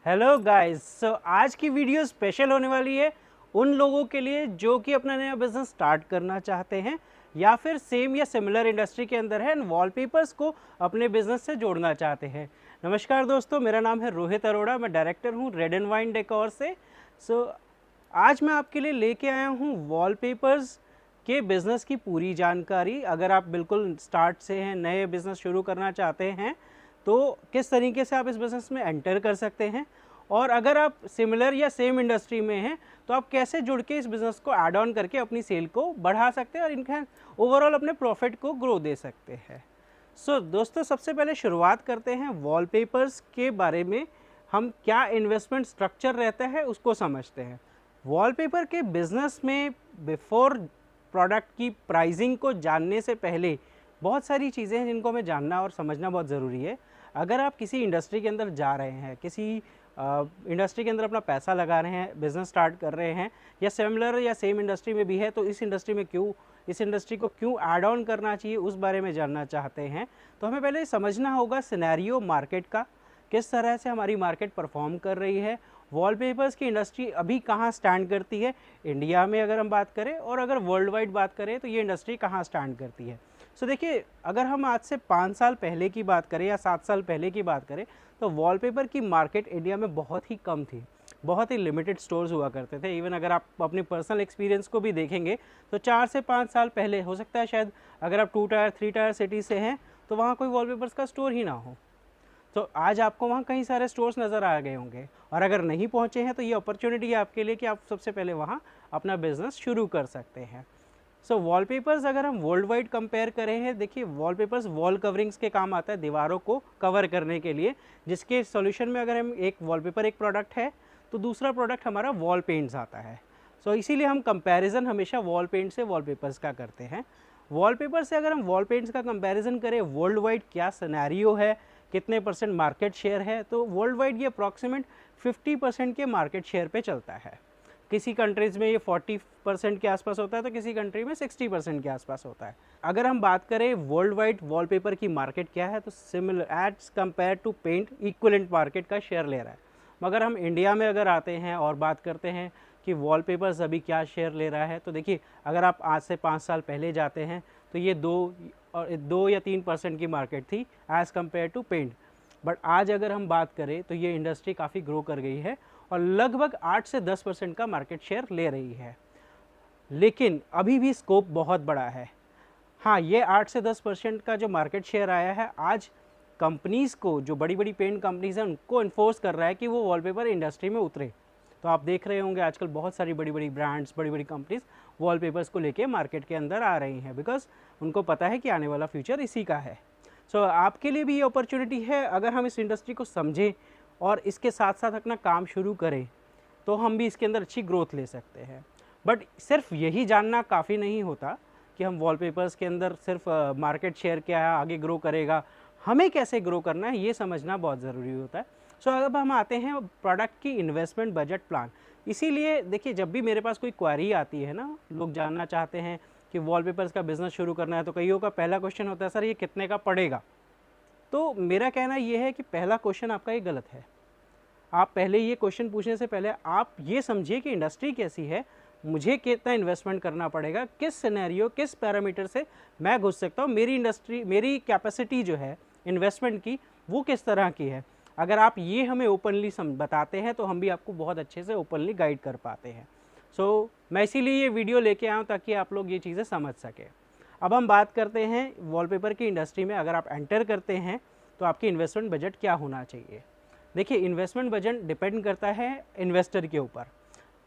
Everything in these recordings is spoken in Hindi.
Hello guys. सो आज की वीडियो स्पेशल होने वाली है उन लोगों के लिए जो कि अपना नया बिजनेस स्टार्ट करना चाहते हैं या फिर सेम या सिमिलर इंडस्ट्री के अंदर है, वॉलपेपर्स को अपने बिजनेस से जोड़ना चाहते हैं। नमस्कार दोस्तों, मेरा नाम है रोहित अरोड़ा, मैं डायरेक्टर हूँ रेड एंड वाइन डेकोर से। आज मैं आपके लिए लेके आया हूँ वॉलपेपर्स के बिज़नेस की पूरी जानकारी। अगर आप बिल्कुल स्टार्ट से हैं, नए बिज़नेस शुरू करना चाहते हैं तो किस तरीके से आप इस बिज़नेस में एंटर कर सकते हैं, और अगर आप सिमिलर या सेम इंडस्ट्री में हैं तो आप कैसे जुड़ के इस बिज़नेस को ऐड ऑन करके अपनी सेल को बढ़ा सकते हैं और इनका ओवरऑल अपने प्रॉफिट को ग्रो दे सकते हैं। दोस्तों, सबसे पहले शुरुआत करते हैं वॉलपेपर्स के बारे में। हम क्या इन्वेस्टमेंट स्ट्रक्चर रहता है उसको समझते हैं। वॉलपेपर के बिज़नेस में बिफोर प्रोडक्ट की प्राइसिंग को जानने से पहले बहुत सारी चीज़ें हैं जिनको हमें जानना और समझना बहुत ज़रूरी है। अगर आप किसी इंडस्ट्री के अंदर जा रहे हैं, किसी इंडस्ट्री के अंदर अपना पैसा लगा रहे हैं, बिज़नेस स्टार्ट कर रहे हैं, या सिमिलर या सेम इंडस्ट्री में भी है, तो इस इंडस्ट्री को क्यों ऐड ऑन करना चाहिए उस बारे में जानना चाहते हैं, तो हमें पहले समझना होगा सिनेरियो मार्केट का, किस तरह से हमारी मार्केट परफॉर्म कर रही है, वॉलपेपर्स की इंडस्ट्री अभी कहाँ स्टैंड करती है इंडिया में अगर हम बात करें, और अगर वर्ल्ड वाइड बात करें तो ये इंडस्ट्री कहाँ स्टैंड करती है। देखिए, अगर हम आज से 5 साल पहले की बात करें या 7 साल पहले की बात करें तो वॉलपेपर की मार्केट इंडिया में बहुत ही कम थी, बहुत ही लिमिटेड स्टोर्स हुआ करते थे। इवन अगर आप अपने पर्सनल एक्सपीरियंस को भी देखेंगे तो 4 से 5 साल पहले हो सकता है शायद अगर आप 2 टायर 3 टायर सिटी से हैं तो वहाँ कोई वॉलपेपर्स का स्टोर ही ना हो। तो आज आपको वहाँ कई सारे स्टोर्स नज़र आ गए होंगे, और अगर नहीं पहुँचे हैं तो ये अपॉर्चुनिटी है आपके लिए कि आप सबसे पहले वहाँ अपना बिजनेस शुरू कर सकते हैं। वॉलपेपर्स अगर हम वर्ल्ड वाइड कंपेयर करें हैं, देखिए वॉलपेपर्स वॉल कवरिंग्स के काम आता है, दीवारों को कवर करने के लिए, जिसके सॉल्यूशन में अगर हम एक वॉलपेपर एक प्रोडक्ट है तो दूसरा प्रोडक्ट हमारा वॉल पेंट्स आता है। इसीलिए हम कंपैरिजन हमेशा वॉल पेंट से वॉलपेपर्स का करते हैं। वॉलपेपर से अगर हम वॉल पेंट्स का कंपैरिजन करें वर्ल्ड वाइड क्या सिनेरियो है, कितने परसेंट मार्केट शेयर है, तो वर्ल्ड वाइड ये अप्रॉक्सीमेट 50% के मार्केट शेयर पे चलता है। किसी कंट्रीज़ में ये 40% के आसपास होता है तो किसी कंट्री में 60% के आसपास होता है। अगर हम बात करें वर्ल्ड वाइड वॉलपेपर की मार्केट क्या है, तो similar as compare to paint equivalent market का शेयर ले रहा है। मगर हम इंडिया में अगर आते हैं और बात करते हैं कि वॉलपेपर्स अभी क्या शेयर ले रहा है, तो देखिए अगर आप आज से 5 साल पहले जाते हैं तो ये 2 या 3% की मार्केट थी as compare to paint. But आज अगर हम बात करें तो ये इंडस्ट्री काफ़ी ग्रो कर गई है और लगभग 8 से 10% का मार्केट शेयर ले रही है। लेकिन अभी भी स्कोप बहुत बड़ा है। हाँ, ये 8 से 10% का जो मार्केट शेयर आया है, आज कंपनीज़ को, जो बड़ी बड़ी पेंट कंपनीज़ हैं, उनको इन्फोर्स कर रहा है कि वो वॉलपेपर इंडस्ट्री में उतरे। तो आप देख रहे होंगे आजकल बहुत सारी बड़ी बड़ी ब्रांड्स, बड़ी बड़ी कंपनीज़ वॉलपेपर्स को लेके मार्केट के अंदर आ रही हैं, बिकॉज उनको पता है कि आने वाला फ्यूचर इसी का है। आपके लिए भी ये अपॉर्चुनिटी है, अगर हम इस इंडस्ट्री को समझें और इसके साथ साथ अपना काम शुरू करें तो हम भी इसके अंदर अच्छी ग्रोथ ले सकते हैं। बट सिर्फ यही जानना काफ़ी नहीं होता कि हम वॉलपेपर्स के अंदर सिर्फ मार्केट शेयर क्या है, आगे ग्रो करेगा, हमें कैसे ग्रो करना है ये समझना बहुत ज़रूरी होता है। अब हम आते हैं प्रोडक्ट की इन्वेस्टमेंट बजट प्लान। इसीलिए देखिए, जब भी मेरे पास कोई क्वेरी आती है ना, लोग जानना चाहते हैं कि वॉलपेपर्स का बिज़नेस शुरू करना है, तो कईयों का पहला क्वेश्चन होता है, सर ये कितने का पड़ेगा। तो मेरा कहना ये है कि पहला क्वेश्चन आपका ये गलत है। आप पहले ये क्वेश्चन पूछने से पहले आप ये समझिए कि इंडस्ट्री कैसी है, मुझे कितना इन्वेस्टमेंट करना पड़ेगा, किस सिनेरियो, किस पैरामीटर से मैं घुस सकता हूँ, मेरी इंडस्ट्री, मेरी कैपेसिटी जो है इन्वेस्टमेंट की वो किस तरह की है। अगर आप ये हमें ओपनली बताते हैं तो हम भी आपको बहुत अच्छे से ओपनली गाइड कर पाते हैं। मैं इसीलिए ये वीडियो लेके आया हूँ ताकि आप लोग ये चीज़ें समझ सकें। अब हम बात करते हैं वॉलपेपर की इंडस्ट्री में अगर आप एंटर करते हैं तो आपकी इन्वेस्टमेंट बजट क्या होना चाहिए। देखिए, इन्वेस्टमेंट बजट डिपेंड करता है इन्वेस्टर के ऊपर।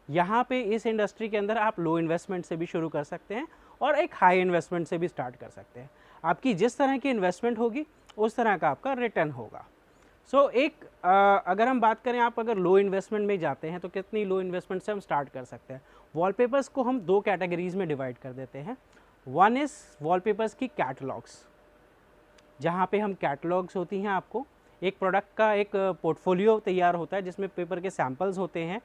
यहाँ पे इस इंडस्ट्री के अंदर आप लो इन्वेस्टमेंट से भी शुरू कर सकते हैं और एक हाई इन्वेस्टमेंट से भी स्टार्ट कर सकते हैं। आपकी जिस तरह की इन्वेस्टमेंट होगी उस तरह का आपका रिटर्न होगा। अगर हम बात करें, आप अगर लो इन्वेस्टमेंट में जाते हैं तो कितनी लो इन्वेस्टमेंट से हम स्टार्ट कर सकते हैं। वॉलपेपर्स को हम 2 कैटेगरीज में डिवाइड कर देते हैं। वन इज़ वॉलपेपर्स की कैटलॉग्स, जहाँ पे हम कैटलॉग्स होती हैं, आपको एक प्रोडक्ट का एक पोर्टफोलियो तैयार होता है जिसमें पेपर के सैम्पल्स होते हैं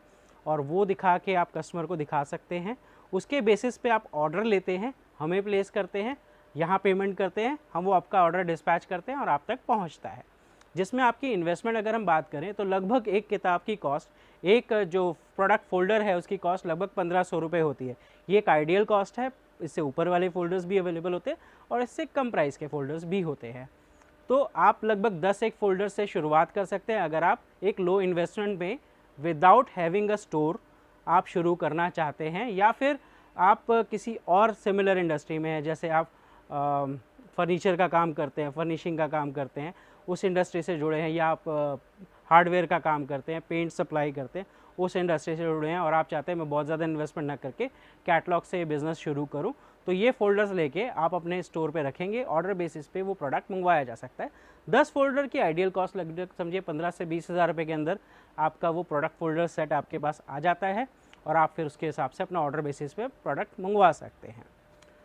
और वो दिखा के आप कस्टमर को दिखा सकते हैं। उसके बेसिस पे आप ऑर्डर लेते हैं, हमें प्लेस करते हैं, यहाँ पेमेंट करते हैं, हम वो आपका ऑर्डर डिस्पैच करते हैं और आप तक पहुँचता है। जिसमें आपकी इन्वेस्टमेंट अगर हम बात करें तो लगभग एक किताब की कॉस्ट, एक जो प्रोडक्ट फोल्डर है उसकी कॉस्ट लगभग 1500 रुपये होती है। ये एक आइडियल कॉस्ट है, इससे ऊपर वाले फोल्डर्स भी अवेलेबल होते हैं और इससे कम प्राइस के फोल्डर्स भी होते हैं। तो आप लगभग 10 एक फोल्डर से शुरुआत कर सकते हैं अगर आप एक लो इन्वेस्टमेंट में विदाउट हैविंग अ स्टोर आप शुरू करना चाहते हैं, या फिर आप किसी और सिमिलर इंडस्ट्री में है, जैसे आप फर्नीचर का काम करते हैं, फर्निशिंग का काम करते हैं, उस इंडस्ट्री से जुड़े हैं, या आप हार्डवेयर का काम करते हैं, पेंट सप्लाई करते हैं, उस इंडस्ट्री से जुड़े हैं और आप चाहते हैं मैं बहुत ज़्यादा इन्वेस्टमेंट ना करके कैटलॉग से बिज़नेस शुरू करूं, तो ये फोल्डर्स लेके आप अपने स्टोर पे रखेंगे, ऑर्डर बेसिस पे वो प्रोडक्ट मंगवाया जा सकता है। 10 फोल्डर की आइडियल कॉस्ट लगभग समझिए 15 से 20 हज़ार रुपये के अंदर आपका वो प्रोडक्ट फोल्डर सेट आपके पास आ जाता है और आप फिर उसके हिसाब से अपना ऑर्डर बेसिस पे प्रोडक्ट मंगवा सकते हैं।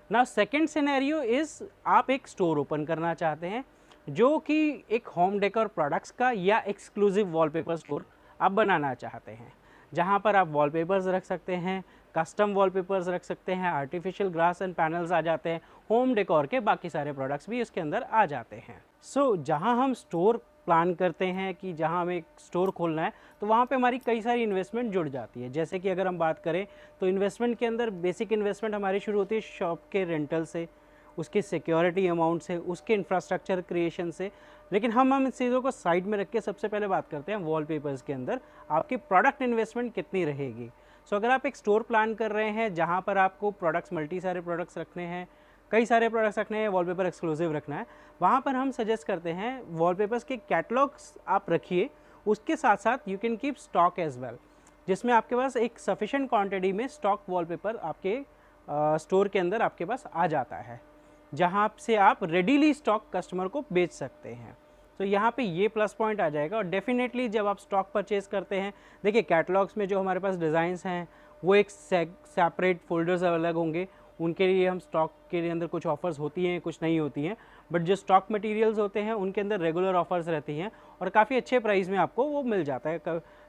ना सेकेंड सिनेरियो इज़ आप एक स्टोर ओपन करना चाहते हैं जो कि एक होम डेकोर प्रोडक्ट्स का या एक्सक्लूसिव वॉलपेपर स्टोर आप बनाना चाहते हैं, जहां पर आप वॉलपेपर्स रख सकते हैं, कस्टम वॉलपेपर्स रख सकते हैं, आर्टिफिशियल ग्रास एंड पैनल्स आ जाते हैं, होम डेकोर के बाकी सारे प्रोडक्ट्स भी इसके अंदर आ जाते हैं। सो जहां हम स्टोर प्लान करते हैं कि जहां हमें एक स्टोर खोलना है, तो वहाँ पे हमारी कई सारी इन्वेस्टमेंट जुड़ जाती है। जैसे कि अगर हम बात करें तो इन्वेस्टमेंट के अंदर बेसिक इन्वेस्टमेंट हमारी शुरू होती है शॉप के रेंटल से, उसके सिक्योरिटी अमाउंट से, उसके इंफ्रास्ट्रक्चर क्रिएशन से। लेकिन हम इन चीज़ों को साइड में रख के सबसे पहले बात करते हैं वॉलपेपर्स के अंदर आपकी प्रोडक्ट इन्वेस्टमेंट कितनी रहेगी। सो अगर आप एक स्टोर प्लान कर रहे हैं जहाँ पर आपको प्रोडक्ट्स मल्टी सारे प्रोडक्ट्स रखने हैं, कई सारे प्रोडक्ट्स रखने हैं, वॉलपेपर एक्सक्लूसिव रखना है, वहाँ पर हम सजेस्ट करते हैं वॉलपेपर्स के कैटलॉग्स आप रखिए, उसके साथ साथ you can keep stock as well, जिसमें आपके पास एक सफिशेंट क्वांटिटी में स्टॉक वॉलपेपर आपके स्टोर के अंदर आपके पास आ जाता है, जहाँ से आप रेडीली स्टॉक कस्टमर को बेच सकते हैं। तो यहाँ पे ये प्लस पॉइंट आ जाएगा। और डेफिनेटली जब आप स्टॉक परचेज़ करते हैं, देखिए कैटलॉग्स में जो हमारे पास डिज़ाइंस हैं वो एक सेपरेट फोल्डर्स अलग होंगे, उनके लिए हम स्टॉक के लिए अंदर कुछ ऑफ़र्स होती हैं, कुछ नहीं होती हैं, बट जो स्टॉक मटेरियल्स होते हैं उनके अंदर रेगुलर ऑफ़र्स रहती हैं और काफ़ी अच्छे प्राइस में आपको वो मिल जाता है।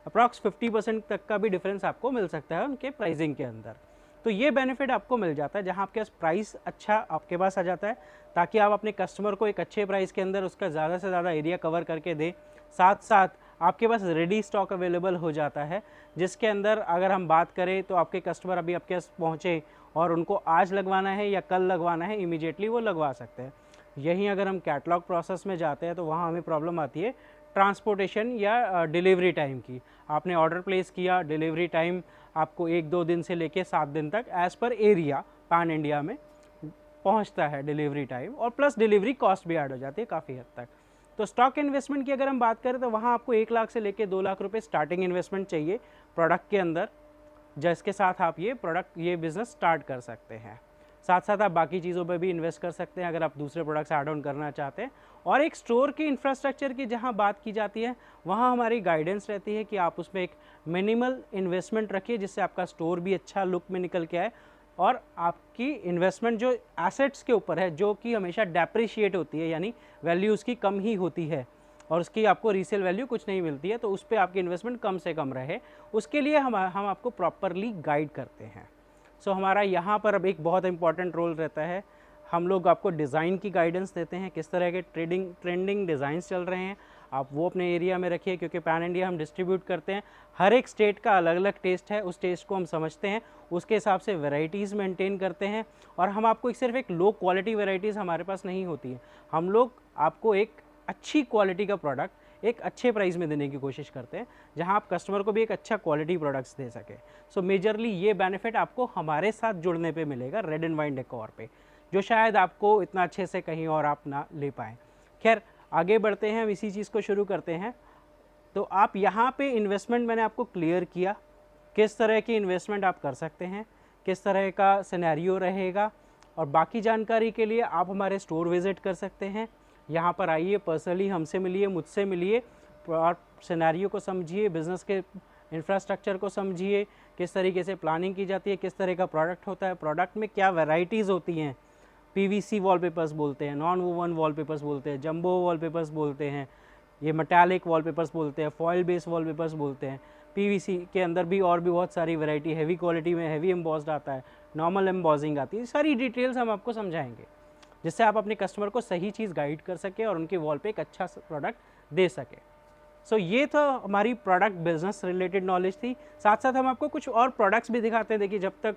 अप्रॉक्स 50% तक का भी डिफरेंस आपको मिल सकता है उनके प्राइसिंग के अंदर। तो ये बेनिफिट आपको मिल जाता है जहाँ आपके पास प्राइस अच्छा आपके पास आ जाता है, ताकि आप अपने कस्टमर को एक अच्छे प्राइस के अंदर उसका ज़्यादा से ज़्यादा एरिया कवर करके दें। साथ साथ आपके पास रेडी स्टॉक अवेलेबल हो जाता है, जिसके अंदर अगर हम बात करें तो आपके कस्टमर अभी आपके पास पहुँचे और उनको आज लगवाना है या कल लगवाना है, इमीडिएटली वो लगवा सकते हैं। यहीं अगर हम कैटलॉग प्रोसेस में जाते हैं तो वहाँ हमें प्रॉब्लम आती है ट्रांसपोर्टेशन या डिलीवरी टाइम की। आपने ऑर्डर प्लेस किया, डिलीवरी टाइम आपको 1-2 दिन से लेके 7 दिन तक as per area pan India में पहुंचता है डिलीवरी टाइम, और प्लस डिलीवरी कॉस्ट भी ऐड हो जाती है काफ़ी हद तक। तो स्टॉक इन्वेस्टमेंट की अगर हम बात करें तो वहाँ आपको 1 लाख से लेके 2 लाख रुपए स्टार्टिंग इन्वेस्टमेंट चाहिए प्रोडक्ट के अंदर, जिसके साथ आप ये बिज़नेस स्टार्ट कर सकते हैं। साथ साथ आप बाकी चीज़ों पे भी इन्वेस्ट कर सकते हैं अगर आप दूसरे प्रोडक्ट्स ऐड ऑन करना चाहते हैं। और एक स्टोर की इंफ्रास्ट्रक्चर की जहाँ बात की जाती है, वहाँ हमारी गाइडेंस रहती है कि आप उसमें एक मिनिमल इन्वेस्टमेंट रखिए, जिससे आपका स्टोर भी अच्छा लुक में निकल के आए और आपकी इन्वेस्टमेंट जो एसेट्स के ऊपर है, जो कि हमेशा डेप्रिशिएट होती है, यानी वैल्यू उसकी कम ही होती है और उसकी आपको रीसेल वैल्यू कुछ नहीं मिलती है, तो उस पर आपकी इन्वेस्टमेंट कम से कम रहे, उसके लिए हम आपको प्रॉपरली गाइड करते हैं। सो हमारा यहाँ पर अब एक बहुत इंपॉर्टेंट रोल रहता है, हम लोग आपको डिज़ाइन की गाइडेंस देते हैं, किस तरह के ट्रेंडिंग डिज़ाइंस चल रहे हैं, आप वो अपने एरिया में रखिए, क्योंकि पैन इंडिया हम डिस्ट्रीब्यूट करते हैं, हर एक स्टेट का अलग अलग टेस्ट है, उस टेस्ट को हम समझते हैं, उसके हिसाब से वैरायटीज़ मेंटेन करते हैं। और हम आपको सिर्फ एक लो क्वालिटी वैरायटीज़ हमारे पास नहीं होती है, हम लोग आपको एक अच्छी क्वालिटी का प्रोडक्ट एक अच्छे प्राइस में देने की कोशिश करते हैं, जहां आप कस्टमर को भी एक अच्छा क्वालिटी प्रोडक्ट्स दे सके। सो मेजरली ये बेनिफिट आपको हमारे साथ जुड़ने पे मिलेगा रेड एंड वाइन डेकोर पे, जो शायद आपको इतना अच्छे से कहीं और आप ना ले पाएँ। खैर आगे बढ़ते हैं, हम इसी चीज़ को शुरू करते हैं। तो आप यहाँ पे इन्वेस्टमेंट मैंने आपको क्लियर किया, किस तरह की इन्वेस्टमेंट आप कर सकते हैं, किस तरह का सिनेरियो रहेगा, और बाकी जानकारी के लिए आप हमारे स्टोर विज़िट कर सकते हैं। यहाँ पर आइए, पर्सनली हमसे मिलिए, मुझसे मिलिए और सिनेरियो को समझिए, बिज़नेस के इंफ्रास्ट्रक्चर को समझिए, किस तरीके से प्लानिंग की जाती है, किस तरह का प्रोडक्ट होता है, प्रोडक्ट में क्या वैरायटीज़ होती हैं, पीवीसी वॉलपेपर्स बोलते हैं, नॉन वूवन वॉलपेपर्स बोलते हैं, जंबो वॉलपेपर्स बोलते हैं, ये मेटालिक वॉलपेपर्स बोलते हैं, फॉयल बेस्ड वॉलपेपर्स बोलते हैं। पीवीसी के अंदर भी और भी बहुत सारी वैरायटी, हैवी क्वालिटी में हैवी एम्बॉस्ड आता है, नॉर्मल एम्बॉसिंग आती है, सारी डिटेल्स हम आपको समझाएंगे, जिससे आप अपने कस्टमर को सही चीज़ गाइड कर सकें और उनके वॉल पे एक अच्छा प्रोडक्ट दे सके। सो ये तो हमारी प्रोडक्ट बिजनेस रिलेटेड नॉलेज थी। साथ साथ हम आपको कुछ और प्रोडक्ट्स भी दिखाते हैं। देखिए, जब तक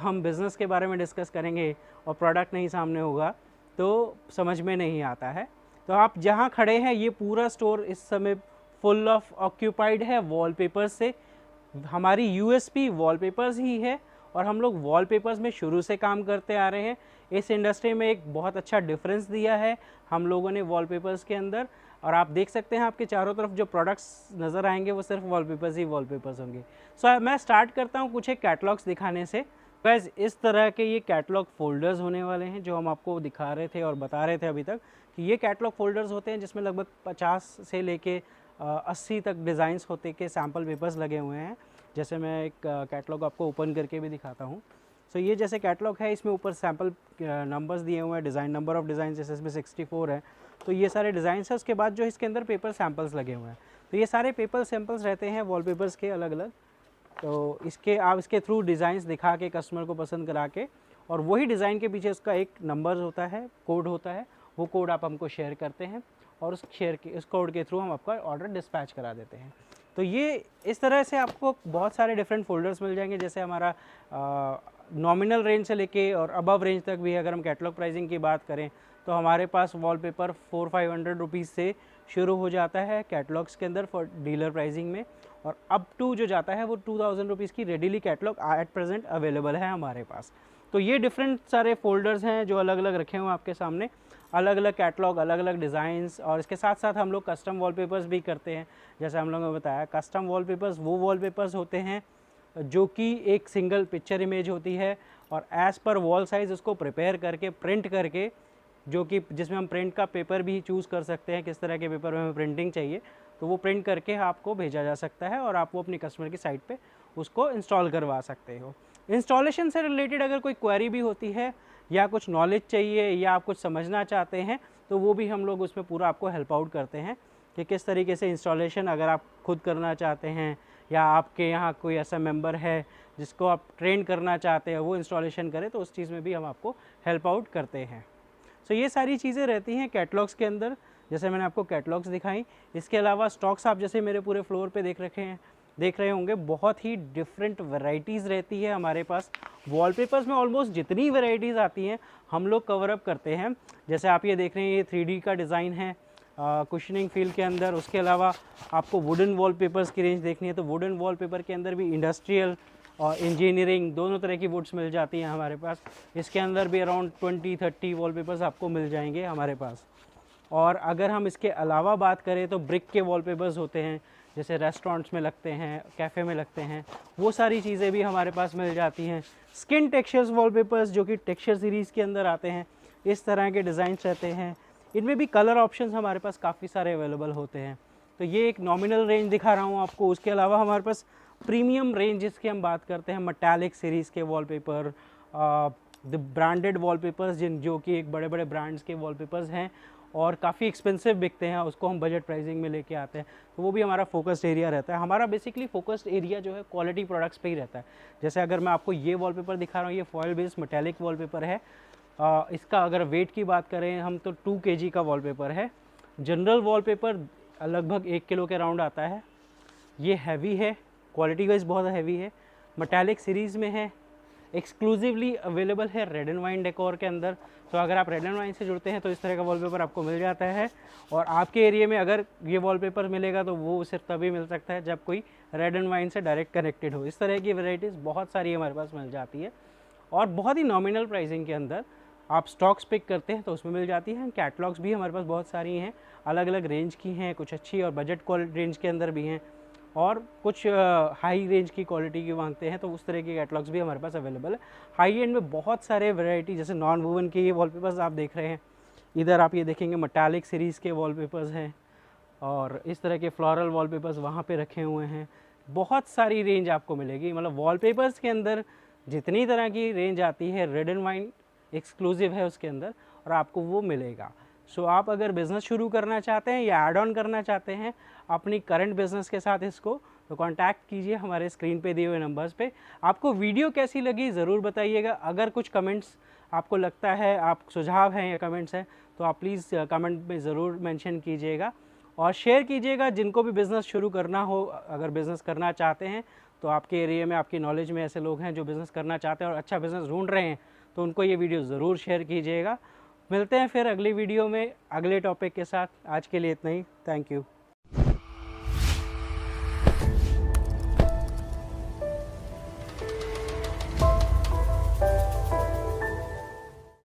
हम बिज़नेस के बारे में डिस्कस करेंगे और प्रोडक्ट नहीं सामने होगा तो समझ में नहीं आता है। तो आप जहाँ खड़े हैं ये पूरा स्टोर इस समय फुल ऑफ ऑक्यूपाइड है वॉलपेपर्स से। हमारी यूएसपी वॉलपेपर्स ही है और हम लोग वॉलपेपर्स में शुरू से काम करते आ रहे हैं। इस इंडस्ट्री में एक बहुत अच्छा डिफरेंस दिया है हम लोगों ने वॉलपेपर्स के अंदर। और आप देख सकते हैं आपके चारों तरफ जो प्रोडक्ट्स नज़र आएंगे वो सिर्फ वॉलपेपर्स ही वॉलपेपर्स होंगे। सो मैं स्टार्ट करता हूँ कुछ एक कैटलॉग्स दिखाने से। गाइस, इस तरह के ये कैटलॉग फोल्डर्स होने वाले हैं जो हम आपको दिखा रहे थे और बता रहे थे अभी तक कि ये कैटलॉग फोल्डर्स होते हैं जिसमें लगभग 50 से लेके 80 तक डिज़ाइंस होते के सैम्पल पेपर्स लगे हुए हैं। जैसे मैं एक कैटलॉग आपको ओपन करके भी दिखाता हूँ। सो ये जैसे कैटलॉग है, इसमें ऊपर सैम्पल नंबर्स दिए हुए हैं, डिज़ाइन नंबर ऑफ डिज़ाइन जैसे इसमें 64 है। तो ये सारे डिज़ाइंस हैं। उसके बाद जो इसके अंदर पेपर सैम्पल्स लगे हुए हैं, तो ये सारे पेपर सैम्पल्स रहते हैं वॉलपेपर्स के अलग अलग। तो आप इसके थ्रू डिज़ाइंस दिखा के कस्टमर को पसंद करा के, और वही डिज़ाइन के पीछे उसका एक नंबर होता है, कोड होता है, वो कोड आप हमको शेयर करते हैं और उस कोड के थ्रू हम आपका ऑर्डर डिस्पैच करा देते हैं। तो ये इस तरह से आपको बहुत सारे डिफरेंट फोल्डर्स मिल जाएंगे। जैसे हमारा नॉमिनल रेंज से लेके और अबव रेंज तक भी अगर हम कैटलॉग प्राइसिंग की बात करें तो हमारे पास वॉलपेपर 400-500 रुपीज़ से शुरू हो जाता है कैटलॉग्स के अंदर फॉर डीलर प्राइसिंग में, और अप टू जो जाता है वो 2000 रुपीज़ की readily catalogue at present available है हमारे पास। तो ये डिफरेंट सारे फोल्डर्स हैं जो अलग अलग रखे हुए हैं आपके सामने, अलग अलग कैटलॉग, अलग अलग डिज़ाइंस। और इसके साथ साथ हम लोग कस्टम वॉलपेपर्स भी करते हैं। जैसे हम लोगों ने बताया, कस्टम वॉलपेपर्स वो वॉलपेपर्स होते हैं जो कि एक सिंगल पिक्चर इमेज होती है और एज़ पर वॉल साइज़ उसको प्रिपेयर करके प्रिंट करके, जो कि जिसमें हम प्रिंट का पेपर भी चूज़ कर सकते हैं किस तरह के पेपर में हमें प्रिंटिंग चाहिए, तो वो प्रिंट करके आपको भेजा जा सकता है और आप वो अपनी कस्टमर की साइट पे उसको इंस्टॉल करवा सकते हो। इंस्टॉलेशन से रिलेटेड अगर कोई क्वेरी भी होती है या कुछ नॉलेज चाहिए या आप कुछ समझना चाहते हैं तो वो भी हम लोग उसमें पूरा आपको हेल्प आउट करते हैं कि किस तरीके से इंस्टॉलेशन अगर आप खुद करना चाहते हैं या आपके यहाँ कोई ऐसा मेंबर है जिसको आप ट्रेन करना चाहते हैं वो इंस्टॉलेशन करे, तो उस चीज़ में भी हम आपको हेल्प आउट करते हैं। सो ये सारी चीज़ें रहती हैं कैटलॉग्स के अंदर, जैसे मैंने आपको कैटलॉग्स दिखाई। इसके अलावा स्टॉक्स आप जैसे मेरे पूरे फ्लोर पे देख रहे होंगे, बहुत ही डिफरेंट वैरायटीज़ रहती है हमारे पास। वॉलपेपर्स में ऑलमोस्ट जितनी वैरायटीज़ आती हैं हम लोग कवर अप करते हैं। जैसे आप ये देख रहे हैं, ये 3D का डिज़ाइन है कुशनिंग फील के अंदर। उसके अलावा आपको वुडन वॉलपेपर्स की रेंज देखनी है तो वुडन वॉलपेपर के अंदर भी इंडस्ट्रियल और इंजीनियरिंग दोनों तरह की वुड्स मिल जाती हैं हमारे पास। इसके अंदर भी अराउंड 20-30 वॉलपेपर्स आपको मिल जाएंगे हमारे पास। और अगर हम इसके अलावा बात करें तो ब्रिक के वॉलपेपर्स होते हैं, जैसे रेस्टोरेंट्स में लगते हैं, कैफ़े में लगते हैं, वो सारी चीज़ें भी हमारे पास मिल जाती हैं। स्किन टेक्सचर्स वॉलपेपर्स जो कि टेक्सचर सीरीज़ के अंदर आते हैं, इस तरह के डिज़ाइंस रहते हैं। इनमें भी कलर ऑप्शंस हमारे पास काफ़ी सारे अवेलेबल होते हैं। तो ये एक नॉमिनल रेंज दिखा रहा हूँ आपको। उसके अलावा हमारे पास प्रीमियम रेंज जिसकी हम बात करते हैं, मेटालिक सीरीज़ के वॉलपेपर, द ब्रांडेड वॉलपेपर्स जो कि एक बड़े बड़े ब्रांड्स के वॉलपेपर्स हैं और काफ़ी एक्सपेंसिव बिकते हैं, उसको हम बजट प्राइसिंग में लेके आते हैं। तो वो भी हमारा फोकस्ड एरिया रहता है। हमारा बेसिकली फोकस्ड एरिया जो है क्वालिटी प्रोडक्ट्स पे ही रहता है। जैसे अगर मैं आपको ये वॉलपेपर दिखा रहा हूँ, ये फॉयल बेस्ड मेटालिक वॉलपेपर है। इसका अगर वेट की बात करें हम तो 2 kg का वॉलपेपर है। जनरल वॉलपेपर लगभग 1 किलो के राउंड आता है। ये हैवी है, क्वालिटी वाइज बहुत हैवी है, मेटालिक सीरीज़ में है, एक्सक्लूसिवली अवेलेबल है रेड एंड वाइन डेकोर के अंदर। तो अगर आप रेड एंड वाइन से जुड़ते हैं तो इस तरह का वॉलपेपर आपको मिल जाता है। और आपके एरिया में अगर ये वॉलपेपर मिलेगा तो वो सिर्फ तभी मिल सकता है जब कोई रेड एंड वाइन से डायरेक्ट कनेक्टेड हो। इस तरह की वैरायटीज़ बहुत सारी हमारे पास मिल जाती है और बहुत ही नॉमिनल प्राइसिंग के अंदर आप स्टॉक्स पिक करते हैं तो उसमें मिल जाती हैं। कैटलॉग्स भी हमारे पास बहुत सारी हैं, अलग अलग रेंज की हैं, कुछ अच्छी और बजट क्वालिटी रेंज के अंदर भी हैं और कुछ हाई रेंज की क्वालिटी की मांगते हैं तो उस तरह के कैटलॉग्स भी हमारे पास अवेलेबल है। हाई एंड में बहुत सारे वैरायटी, जैसे नॉन वूवन के ये वॉलपेपर्स आप देख रहे हैं, इधर आप ये देखेंगे मेटालिक सीरीज़ के वॉलपेपर्स हैं और इस तरह के फ्लोरल वॉलपेपर्स वहाँ पे रखे हुए हैं। बहुत सारी रेंज आपको मिलेगी, मतलब वॉलपेपर्स के अंदर जितनी तरह की रेंज आती है रेड एंड वाइन एक्सक्लूसिव है उसके अंदर और आपको वो मिलेगा। सो आप अगर बिज़नेस शुरू करना चाहते हैं या ऐड ऑन करना चाहते हैं अपनी करंट बिज़नेस के साथ इसको, तो कांटेक्ट कीजिए हमारे स्क्रीन पे दिए हुए नंबर्स पे। आपको वीडियो कैसी लगी ज़रूर बताइएगा। अगर कुछ कमेंट्स आपको लगता है, आप सुझाव हैं या कमेंट्स हैं तो आप प्लीज़ कमेंट में ज़रूर मेंशन कीजिएगा। और शेयर कीजिएगा जिनको भी बिज़नेस शुरू करना हो। अगर बिज़नेस करना चाहते हैं तो आपके एरिया में, आपकी नॉलेज में ऐसे लोग हैं जो बिज़नेस करना चाहते हैं और अच्छा बिज़नेस ढूंढ रहे हैं, तो उनको ये वीडियो ज़रूर शेयर कीजिएगा। मिलते हैं फिर अगली वीडियो में अगले टॉपिक के साथ। आज के लिए इतना ही। Thank you.